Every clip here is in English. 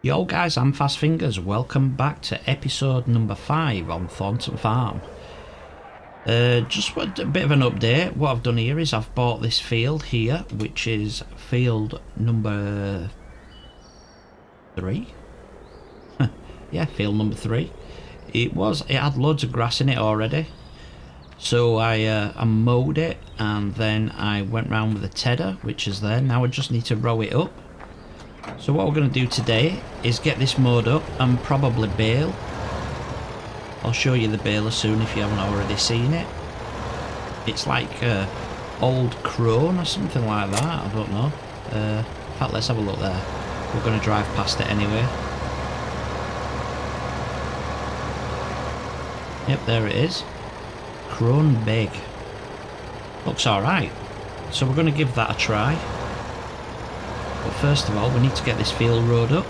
Yo guys, I'm Fast Fingers. Welcome back to episode number 5 on Thornton Farm. Just a bit of an update. What I've done here is I've bought this field here, which is field number 3. Yeah, field number 3. It had loads of grass in it already. So I mowed it and then I went round with a tedder, which is there. Now I just need to row it up. So what we're going to do today is get this mowed up and probably bale. I'll show you the baler soon if you haven't already seen it. It's like old crone or something like that, I don't know. In fact, let's have a look there. We're going to drive past it anyway. Yep, there it is. Crone big. Looks alright. So we're going to give that a try. But first of all, we need to get this field road up.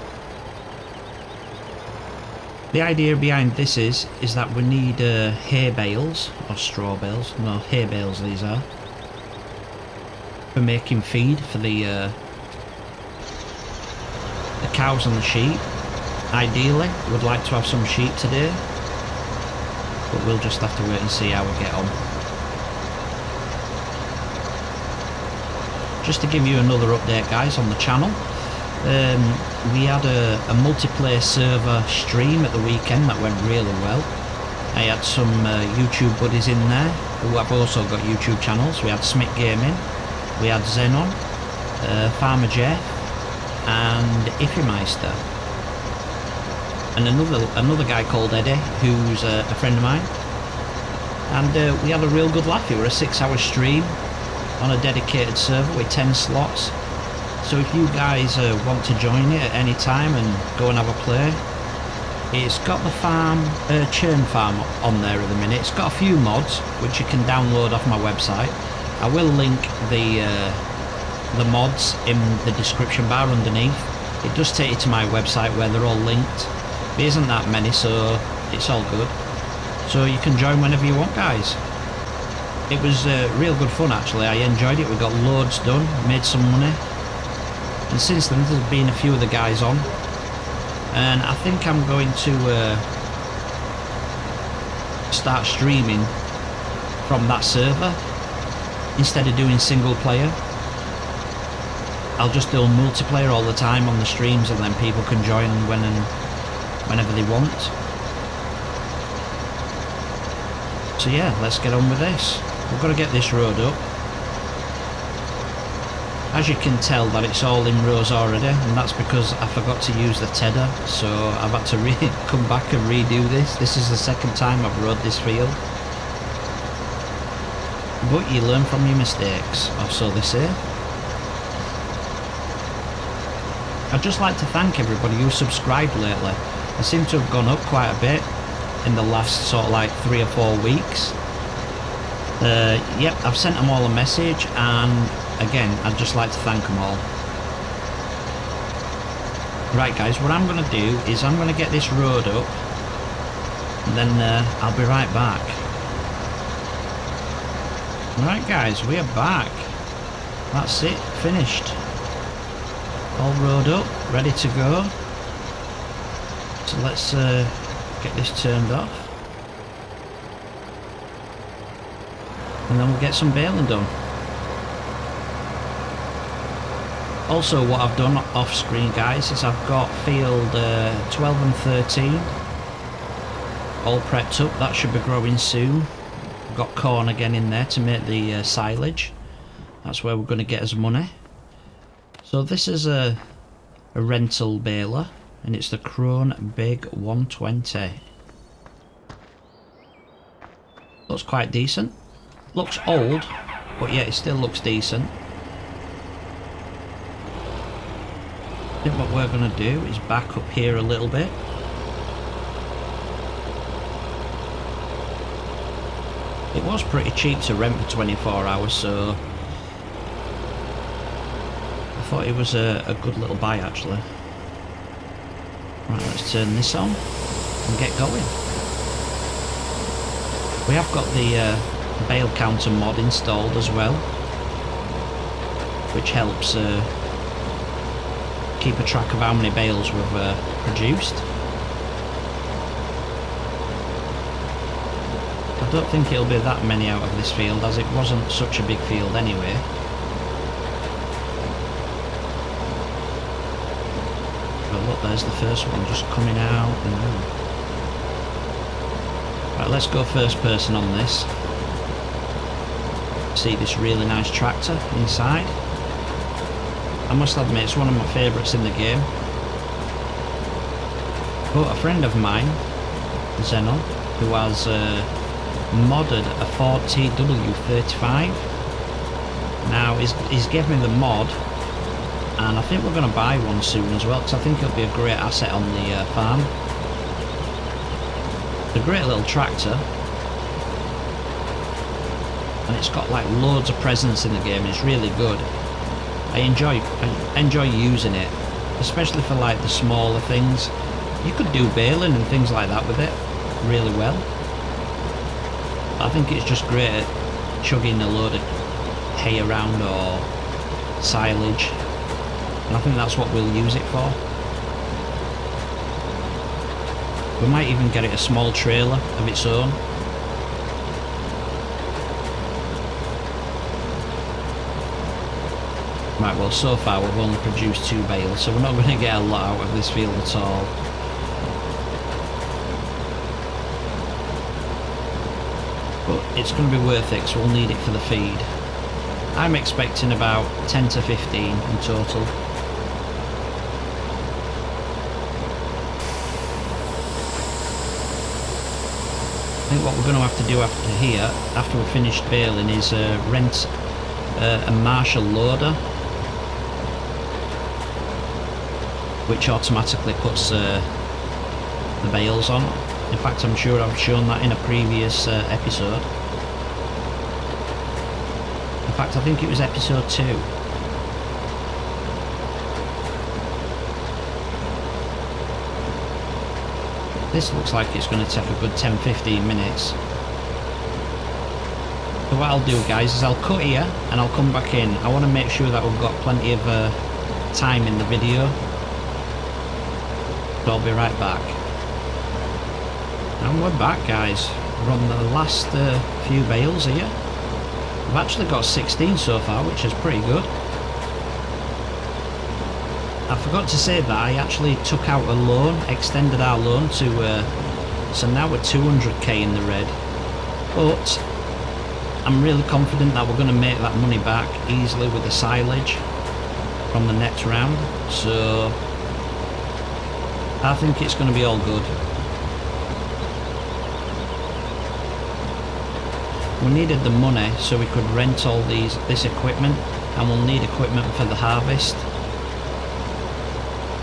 The idea behind this is that we need hay bales, or straw bales, no, hay bales these are, for making feed for the cows and the sheep. Ideally, we'd like to have some sheep today, but we'll just have to wait and see how we get on. Just to give you another update guys on the channel, we had a multiplayer server stream at the weekend that went really well. I had some YouTube buddies in there who have also got YouTube channels. We had Smith Gaming, we had Zenon, Farmer Jeff and Ifymeister, and another guy called Eddie who's a friend of mine, and we had a real good laugh. It was a 6-hour stream on a dedicated server with 10 slots. So if you guys want to join it at any time and go and have a play, it's got the farm, churn farm on there at the minute. It's got a few mods which you can download off my website. I will link the mods in the description bar underneath. It does take you to my website where they're all linked. There isn't that many, so it's all good. So you can join whenever you want guys. It was real good fun actually. I enjoyed it. We got loads done, made some money, and since then there's been a few of the guys on, and I think I'm going to start streaming from that server instead of doing single player. I'll just do multiplayer all the time on the streams, and then people can join whenever they want. So yeah, let's get on with this. We've got to get this road up. As you can tell that it's all in rows already, and that's because I forgot to use the tedder, so I've had to come back and redo this. This is the second time I've rode this field. But you learn from your mistakes, or so they say. I'd just like to thank everybody who subscribed lately. I seem to have gone up quite a bit in the last sort of like 3 or 4 weeks. Yep, I've sent them all a message, and again, I'd just like to thank them all. Right guys, what I'm going to do is I'm going to get this road up, and then I'll be right back. Right guys, we are back. That's it, finished. All rode up, ready to go. So let's get this turned off, and then we'll get some baling done. Also, what I've done off screen guys is I've got field 12 and 13 all prepped up. That should be growing soon. I've got corn again in there to make the silage. That's where we're going to get us money. So this is a rental baler, and it's the Crone Big 120. Looks quite decent. Looks old, but yeah, it still looks decent. I think what we're going to do is back up here a little bit. It was pretty cheap to rent for 24 hours, so I thought it was a good little buy actually. Right, let's turn this on and get going. We have got the bale counter mod installed as well, which helps keep a track of how many bales we've produced. I don't think it'll be that many out of this field, as it wasn't such a big field anyway. But look, there's the first one just coming out now. Right, let's go first person on this. See this really nice tractor inside. I must admit, it's one of my favourites in the game. But a friend of mine, Zeno, who has modded a Ford TW35. Now he's given me the mod, and I think we're going to buy one soon as well, because I think it'll be a great asset on the farm. It's a great little tractor, and it's got like loads of presence in the game. It's really good. I enjoy using it, especially for like the smaller things. You could do baling and things like that with it really well. I think it's just great at chugging a load of hay around or silage, and I think that's what we'll use it for. We might even get it a small trailer of its own. Right, well, so far we've only produced 2 bales, so we're not going to get a lot out of this field at all. But it's going to be worth it, because we'll need it for the feed. I'm expecting about 10 to 15 in total. I think what we're going to have to do after here, after we've finished baling, is rent a Marshall loader, which automatically puts the bales on. In fact, I'm sure I've shown that in a previous episode. In fact, I think it was episode 2. This looks like it's going to take a good 10-15 minutes. So what I'll do, guys, is I'll cut here and I'll come back in. I want to make sure that we've got plenty of time in the video. So I'll be right back. And we're back, guys. We're on the last few bales here. We've actually got 16 so far, which is pretty good. I forgot to say that I actually took out a loan, extended our loan to, so now we're 200k in the red. But I'm really confident that we're going to make that money back easily with the silage from the next round. So I think it's going to be all good. We needed the money so we could rent all this equipment, and we'll need equipment for the harvest.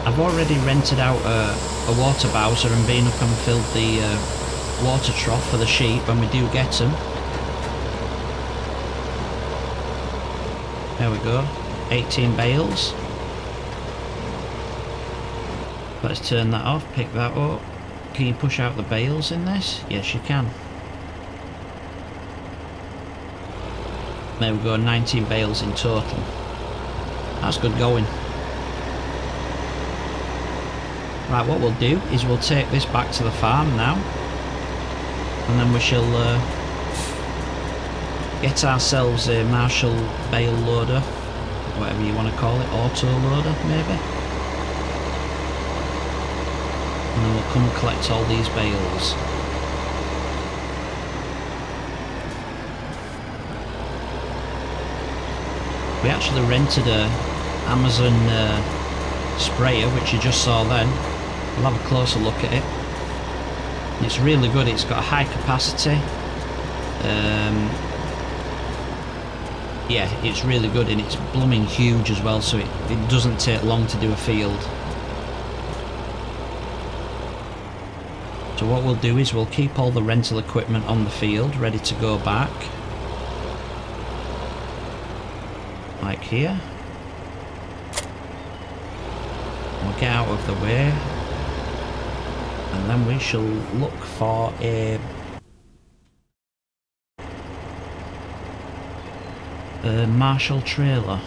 I've already rented out a water bowser and been up and filled the water trough for the sheep when we do get them. There we go, 18 bales. Let's turn that off, pick that up. Can you push out the bales in this? Yes, you can. There we go, 19 bales in total. That's good going. Right, what we'll do is we'll take this back to the farm now, and then we shall get ourselves a Marshall bale loader, whatever you want to call it, auto loader maybe, and then we'll come and collect all these bales. We actually rented a Amazon sprayer, which you just saw then. We'll have a closer look at it. It's really good. It's got a high capacity. Yeah, it's really good, and it's blooming huge as well, so it doesn't take long to do a field. So what we'll do is we'll keep all the rental equipment on the field ready to go back. Like here. We'll get out of the way, and then we shall look for a Marshall trailer.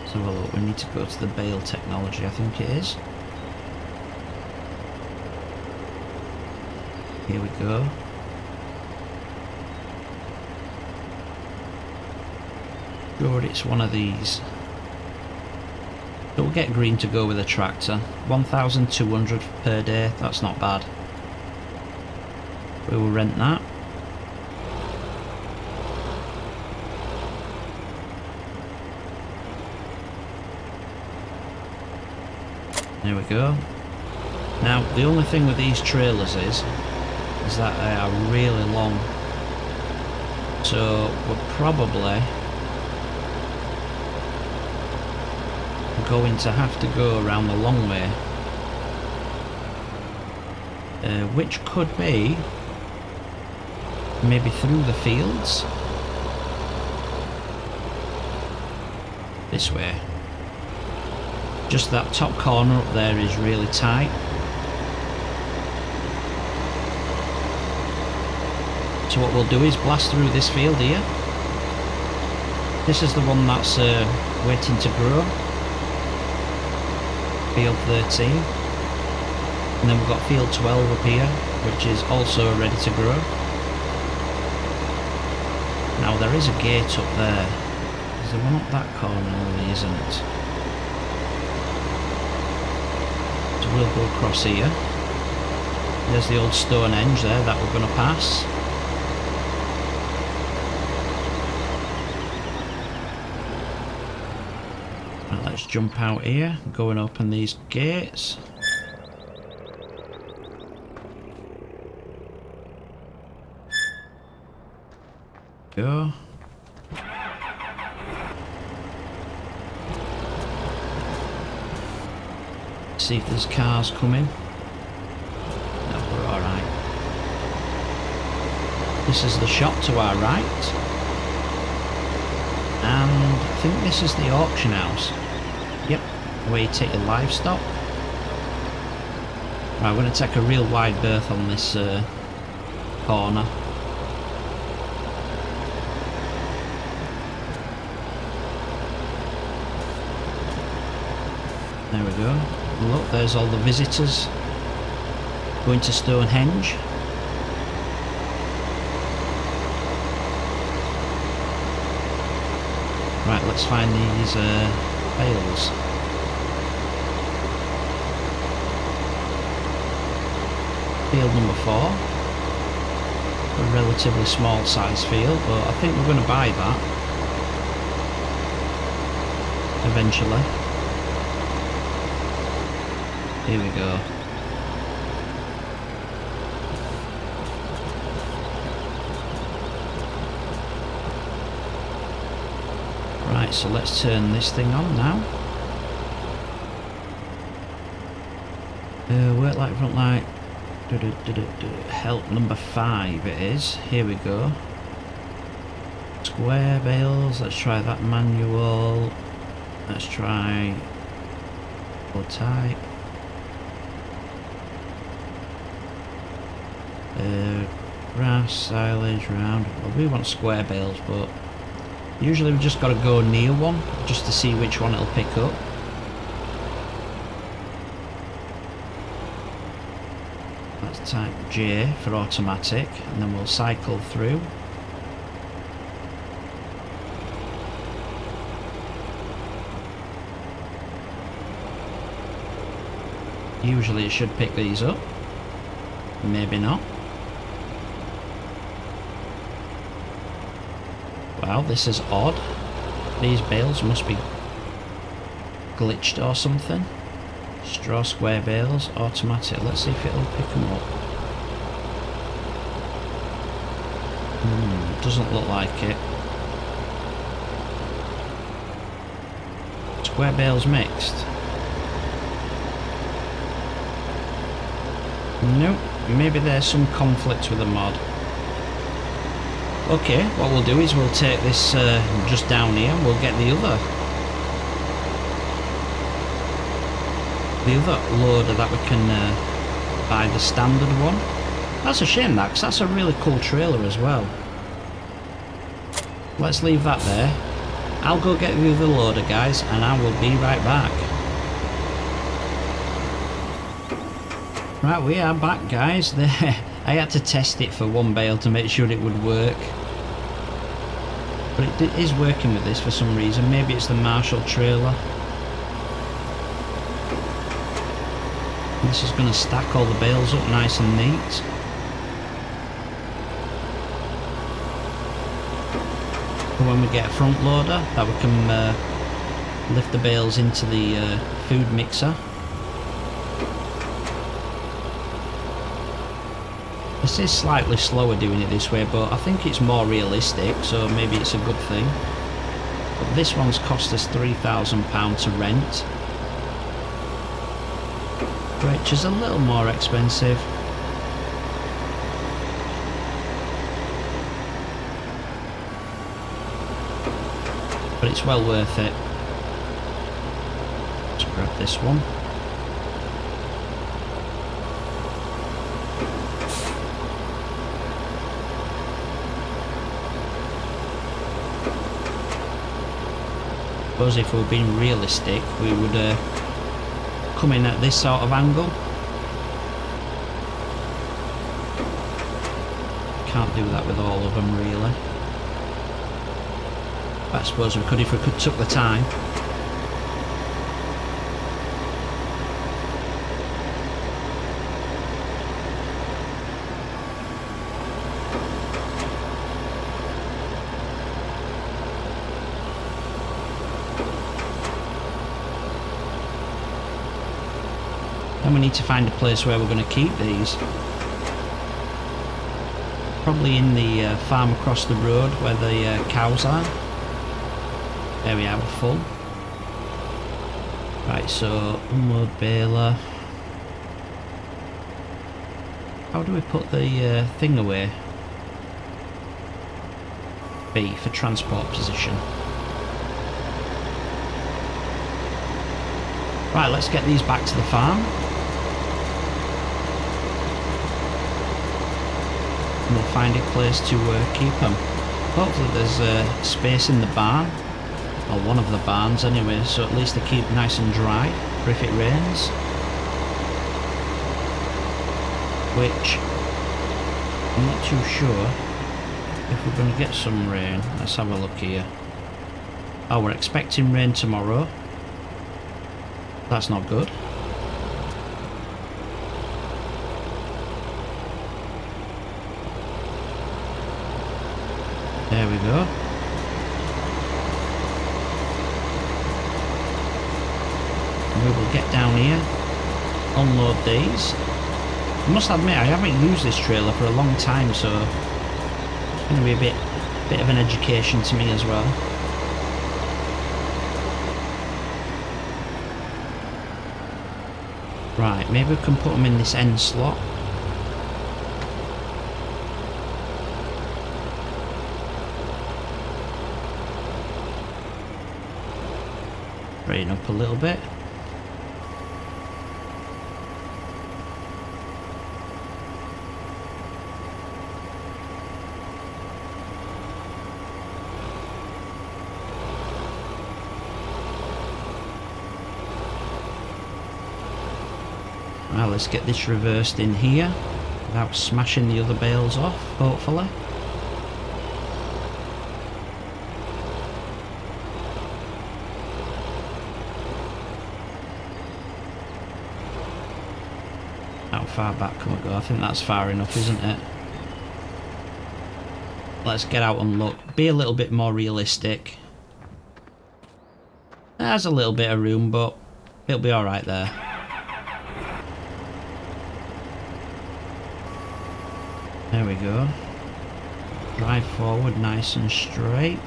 Let's have a look. We need to go to the bale technology, I think it is. Here we go. Sure, it's one of these. So we'll get green to go with a tractor. 1,200 per day, that's not bad. We will rent that. There we go. Now, the only thing with these trailers is that they are really long. So we're probably going to have to go around the long way. Which could be maybe through the fields. This way. Just that top corner up there is really tight. So what we'll do is blast through this field here. This is the one that's waiting to grow. Field 13. And then we've got field 12 up here, which is also ready to grow. Now there is a gate up there. Is there one up that corner? No, there isn't. So we'll go across here. There's the old Stonehenge there that we're going to pass. Right, let's jump out here, go and open these gates. Go. See if there's cars coming. No, we're alright. This is the shop to our right. And I think this is the auction house. Yep, where you take your livestock. Right, we're going to take a real wide berth on this corner. There we go. Look, there's all the visitors going to Stonehenge. Right, let's find these bales. Field number 4. A relatively small size field, but I think we're going to buy that eventually. Here we go. Right, so let's turn this thing on now. Work light, front light. Help number 5 it is. Here we go. Square bales. Let's try that manual. Let's try full type. Grass, silage, round. Well, we want square bales, but usually we've just got to go near one just to see which one it'll pick up. That's type J for automatic, and then we'll cycle through. Usually it should pick these up. Maybe not. Wow, this is odd. These bales must be glitched or something. Straw square bales, automatic. Let's see if it'll pick them up. Doesn't look like it. Square bales mixed. Nope. Maybe there's some conflict with the mod. Okay, what we'll do is we'll take this just down here. We'll get the other loader that we can buy, the standard one. That's a shame, that, because that's a really cool trailer as well. Let's leave that there. I'll go get you the loader, guys, and I will be right back. Right, we are back, guys. There, I had to test it for one bale to make sure it would work. But it is working with this for some reason. Maybe it's the Marshall trailer. This is going to stack all the bales up nice and neat. And when we get a front loader, that we can lift the bales into the food mixer. This is slightly slower doing it this way, but I think it's more realistic, so maybe it's a good thing. But this one's cost us £3,000 to rent, which is a little more expensive. But it's well worth it. Let's grab this one. I suppose if we were being realistic, we would come in at this sort of angle. Can't do that with all of them, really. But I suppose we could if we took the time. Then we need to find a place where we're going to keep these. Probably in the farm across the road where the cows are. There we are, we're full. Right, so unload baler. How do we put the thing away? B for transport position. Right, let's get these back to the farm. And we'll find a place to keep them. Hopefully there's space in the barn, or one of the barns anyway, so at least they keep nice and dry for if it rains. Which, I'm not too sure if we're going to get some rain. Let's have a look here. Oh, we're expecting rain tomorrow. That's not good. There we go. And we will get down here, unload these. I must admit I haven't used this trailer for a long time, so it's going to be a bit of an education to me as well. Right, maybe we can put them in this end slot. Straighten up a little bit. Now let's get this reversed in here without smashing the other bales off, hopefully. How far back can we go? I think that's far enough, isn't it? Let's get out and look. Be a little bit more realistic. There's a little bit of room, but it'll be alright there. There we go. Drive forward nice and straight.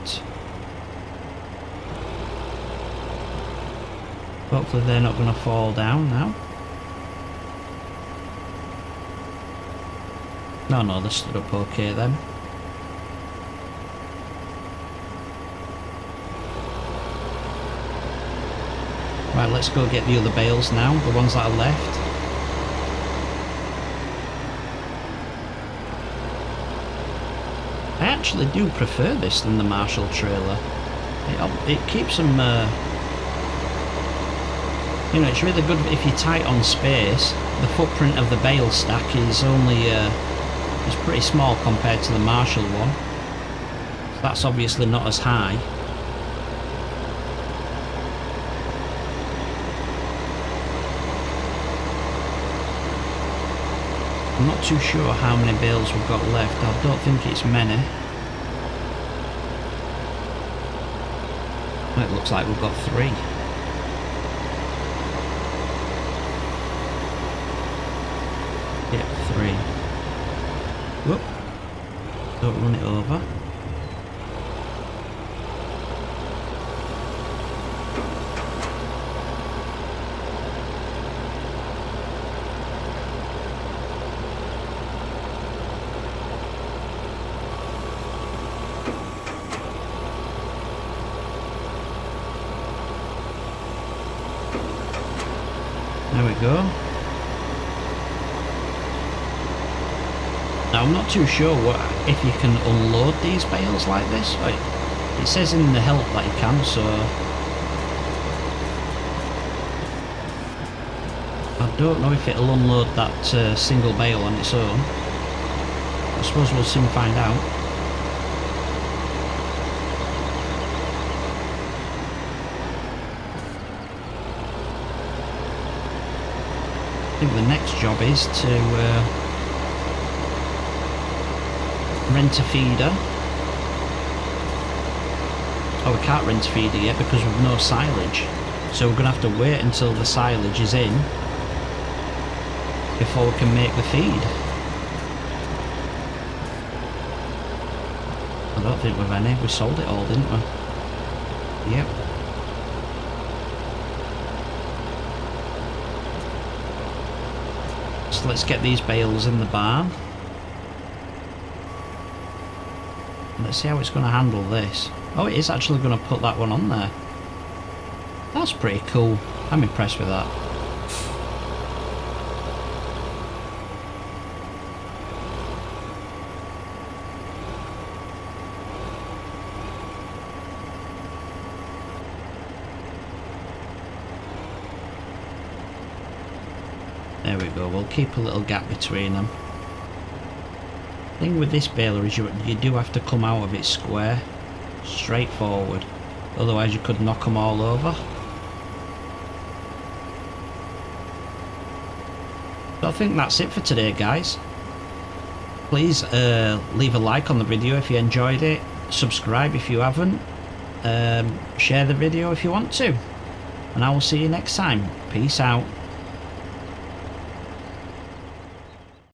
Hopefully they're not going to fall down now. No, they stood up okay then. Right, let's go get the other bales now, the ones that are left. I actually do prefer this than the Marshall trailer. It keeps them, you know, it's really good if you're tight on space. The footprint of the bale stack is only, is pretty small compared to the Marshall one. So that's obviously not as high. I'm not too sure how many bales we've got left. I don't think it's many. It looks like we've got 3. Yep, 3. Whoop. Don't run it over. There we go. Now I'm not too sure if you can unload these bales like this. It says in the help that you can, so I don't know if it'll unload that single bale on its own. I suppose we'll soon find out. I think the next job is to rent a feeder. Oh, we can't rent a feeder yet because we've no silage. So we're going to have to wait until the silage is in before we can make the feed. I don't think we've any. We sold it all, didn't we? Yep. So let's get these bales in the barn. Let's see how it's going to handle this. Oh, it is actually going to put that one on there. That's pretty cool. I'm impressed with that. There we go, we'll keep a little gap between them. The thing with this baler is you do have to come out of it square, straight forward, otherwise you could knock them all over. So I think that's it for today, guys. Please leave a like on the video if you enjoyed it, subscribe if you haven't, share the video if you want to, and I will see you next time. Peace out.